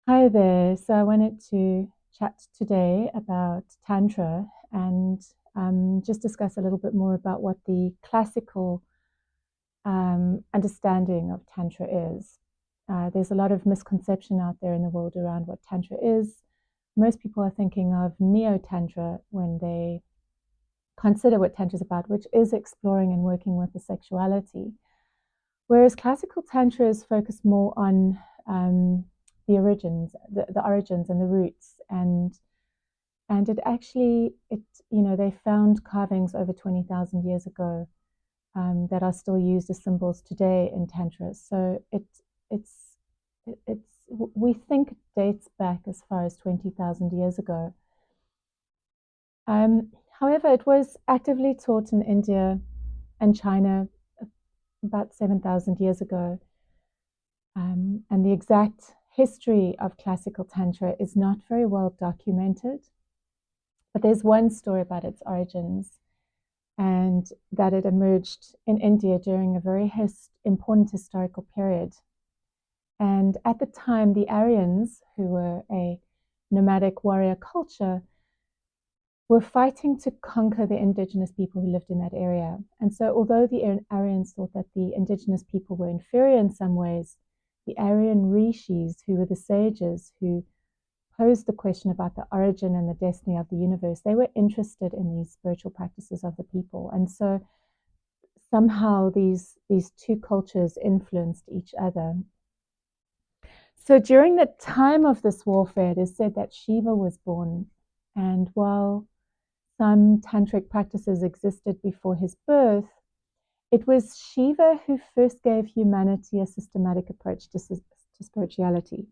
Hi there. So I wanted to chat today about Tantra and just discuss a little bit more about what the classical understanding of Tantra is. There's a lot of misconception out there in the world around what Tantra is. Most people are thinking of Neo Tantra when they consider what Tantra is about, which is exploring and working with the sexuality. Whereas classical Tantra is focused more on the origins, the origins and the roots, and it actually they found carvings over 20,000 years ago that are still used as symbols today in Tantra. So it's it's we think it dates back as far as 20,000 years ago. However, it was actively taught in India and China about 7,000 years ago. And the exact history of classical Tantra is not very well documented, but there's one story about its origins and that it emerged in India during a very important historical period. And at the time, the Aryans, who were a nomadic warrior culture, were fighting to conquer the indigenous people who lived in that area. And so, although the Aryans thought that the indigenous people were inferior in some ways, the Aryan rishis, who were the sages who posed the question about the origin and the destiny of the universe, they were interested in these spiritual practices of the people. And so somehow these two cultures influenced each other. So during the time of this warfare, it is said that Shiva was born. And while some tantric practices existed before his birth, it was Shiva who first gave humanity a systematic approach to spirituality.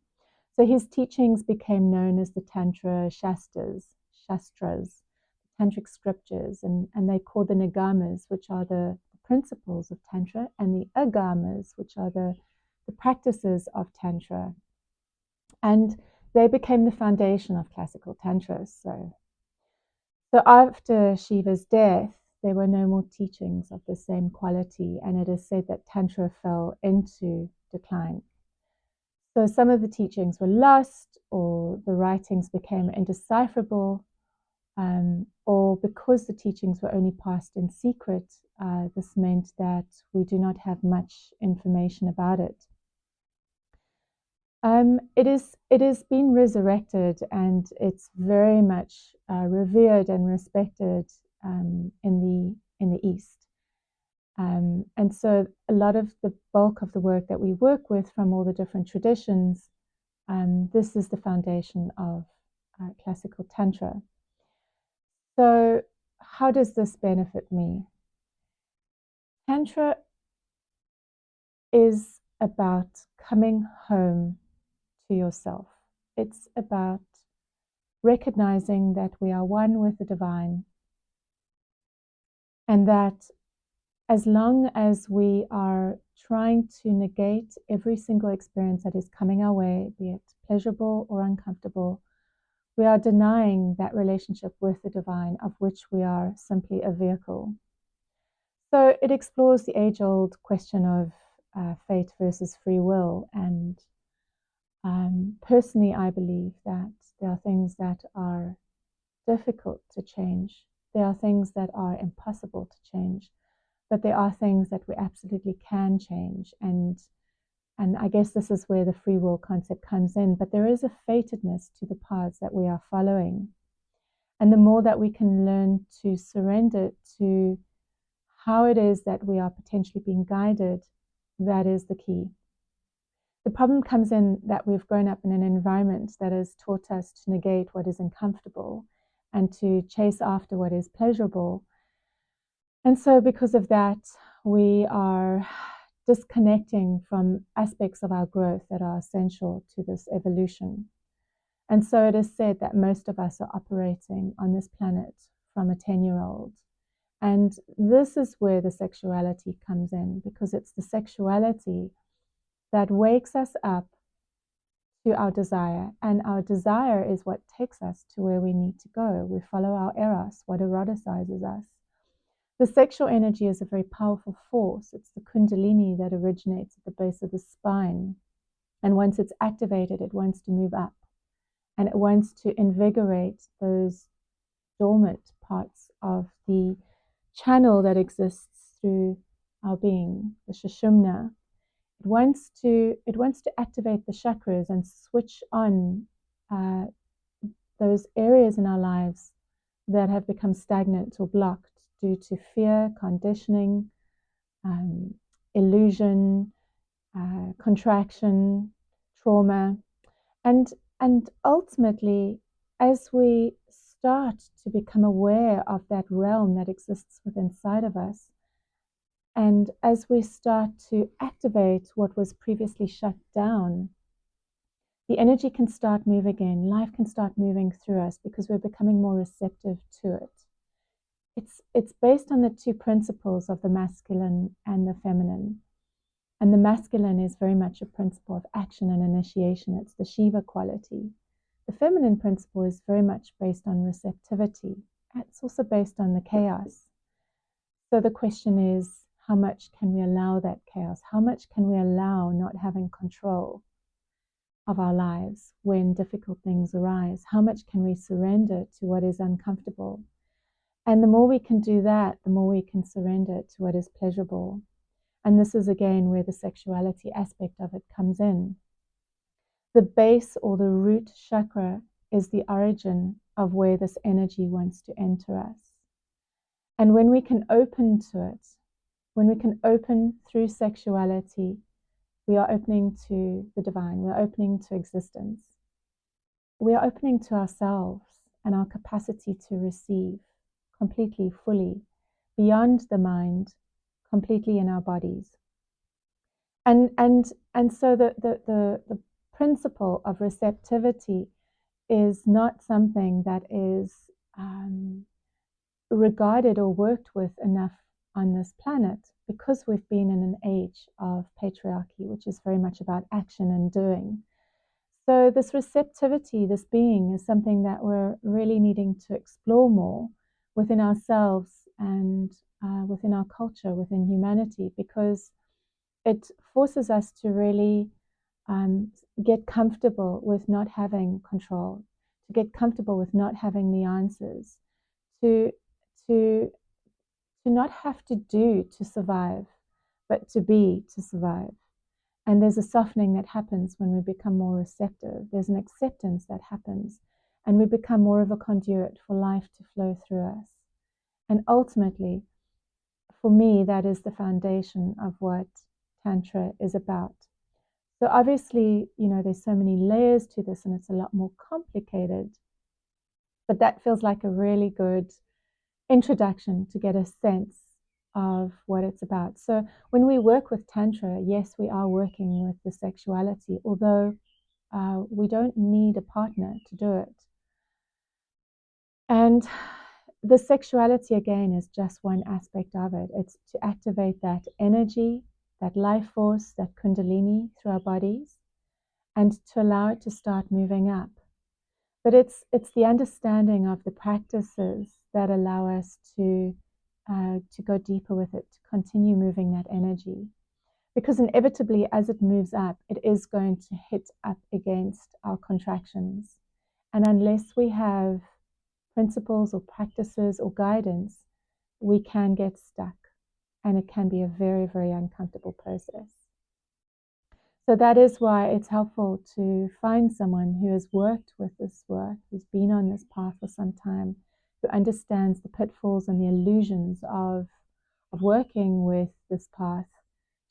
So his teachings became known as the Tantra Shastras, Tantric scriptures, and they called the Nagamas, which are the principles of Tantra, and the Agamas, which are the practices of Tantra. And they became the foundation of classical Tantra. So after Shiva's death, there were no more teachings of the same quality, and it is said that Tantra fell into decline. So some of the teachings were lost, or the writings became indecipherable, or because the teachings were only passed in secret, this meant that we do not have much information about it. It is been resurrected, and it's very much revered and respected in the East. And so a lot of the bulk of the work that we work with from all the different traditions, this is the foundation of classical Tantra. So how does this benefit me? Tantra is about coming home to yourself. It's about recognizing that we are one with the divine, and that as long as we are trying to negate every single experience that is coming our way, be it pleasurable or uncomfortable, we are denying that relationship with the divine, of which we are simply a vehicle. So it explores the age-old question of fate versus free will. And personally, I believe that there are things that are difficult to change. There are things that are impossible to change. But there are things that we absolutely can change. And I guess this is where the free will concept comes in. But there is a fatedness to the paths that we are following. And the more that we can learn to surrender to how it is that we are potentially being guided, that is the key. The problem comes in that we've grown up in an environment that has taught us to negate what is uncomfortable and to chase after what is pleasurable. And so because of that, we are disconnecting from aspects of our growth that are essential to this evolution. And so it is said that most of us are operating on this planet from a 10-year-old. And this is where the sexuality comes in, because it's the sexuality that wakes us up to our desire. And our desire is what takes us to where we need to go. We follow our eros, what eroticizes us. The sexual energy is a very powerful force. It's the kundalini that originates at the base of the spine. And once it's activated, it wants to move up, and it wants to invigorate those dormant parts of the channel that exists through our being, the Sushumna. It wants to activate the chakras and switch on those areas in our lives that have become stagnant or blocked due to fear, conditioning, illusion, contraction, trauma. And ultimately, as we start to become aware of that realm that exists within inside of us, and as we start to activate what was previously shut down, the energy can start moving again. Life can start moving through us because we're becoming more receptive to it. It's based on the two principles of the masculine and the feminine. And the masculine is very much a principle of action and initiation. It's the Shiva quality. The feminine principle is very much based on receptivity. It's also based on the chaos. So the question is, how much can we allow that chaos? How much can we allow not having control of our lives when difficult things arise? How much can we surrender to what is uncomfortable? And the more we can do that, the more we can surrender to what is pleasurable. And this is again where the sexuality aspect of it comes in. The base or the root chakra is the origin of where this energy wants to enter us. And when we can open to it, when we can open through sexuality, we are opening to the divine, we're opening to existence. We are opening to ourselves and our capacity to receive completely, fully, beyond the mind, completely in our bodies. And so the principle of receptivity is not something that is regarded or worked with enough on this planet, because we've been in an age of patriarchy, which is very much about action and doing. So this receptivity, this being, is something that we're really needing to explore more within ourselves and within our culture, within humanity, because it forces us to really get comfortable with not having control, to get comfortable with not having the answers, to not have to do to survive, but to be to survive. And there's a softening that happens when we become more receptive. There's an acceptance that happens, and we become more of a conduit for life to flow through us. And ultimately, for me, that is the foundation of what Tantra is about. So obviously, there's so many layers to this, and it's a lot more complicated. But that feels like a really good introduction to get a sense of what it's about. So when we work with Tantra, yes, we are working with the sexuality, although we don't need a partner to do it. And the sexuality, again, is just one aspect of it. It's to activate that energy, that life force, that kundalini through our bodies, and to allow it to start moving up. But it's the understanding of the practices that allow us to go deeper with it, to continue moving that energy. Because inevitably, as it moves up, it is going to hit up against our contractions. And unless we have principles or practices or guidance, we can get stuck. And it can be a very, very uncomfortable process. So that is why it's helpful to find someone who has worked with this work, who's been on this path for some time, who understands the pitfalls and the illusions of working with this path,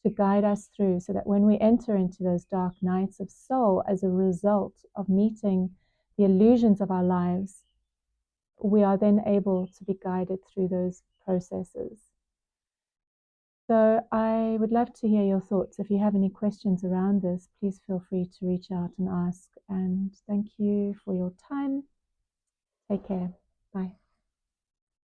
to guide us through, so that when we enter into those dark nights of soul as a result of meeting the illusions of our lives, we are then able to be guided through those processes. So I would love to hear your thoughts. If you have any questions around this, please feel free to reach out and ask. And thank you for your time. Take care. Bye.